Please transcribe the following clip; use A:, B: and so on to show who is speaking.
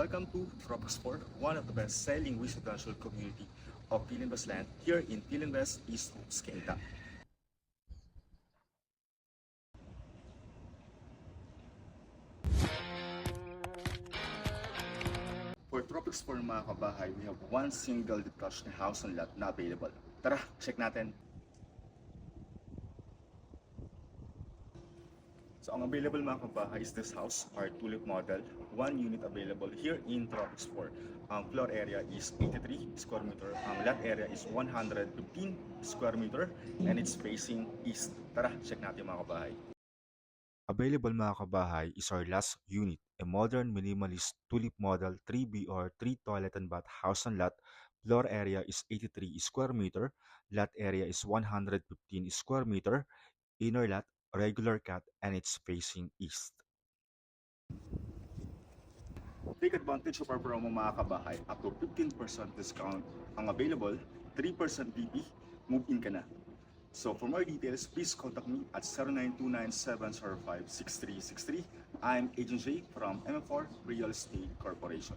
A: welcome to Troposport, one of the best-selling residential community of Pilinbas land here in Pilinbas, East Skenta. For Troposport mga kabahay, we have one single detached house and lot na available. Tara, check natin. So ang available mga kabahay is this house, our tulip model, one unit available here in Troposport. Ang floor area is 83 square meter, ang lot area is 115 square meter, and it's facing east. Tara, check natin mga kabahay. Available mga kabahay is our last unit, a modern minimalist tulip model 3BR 3 toilet and bath house and lot. Floor area is 83 square meter, lot area is 115 square meter, inner lot regular cut, and it's facing east. Take advantage of our promo mga kabahay, up to 15% discount ang available, 3% DP, move in ka na. So for more details, please contact me at 0929-705-6363. I'm Agent J from MF4 Real Estate Corporation.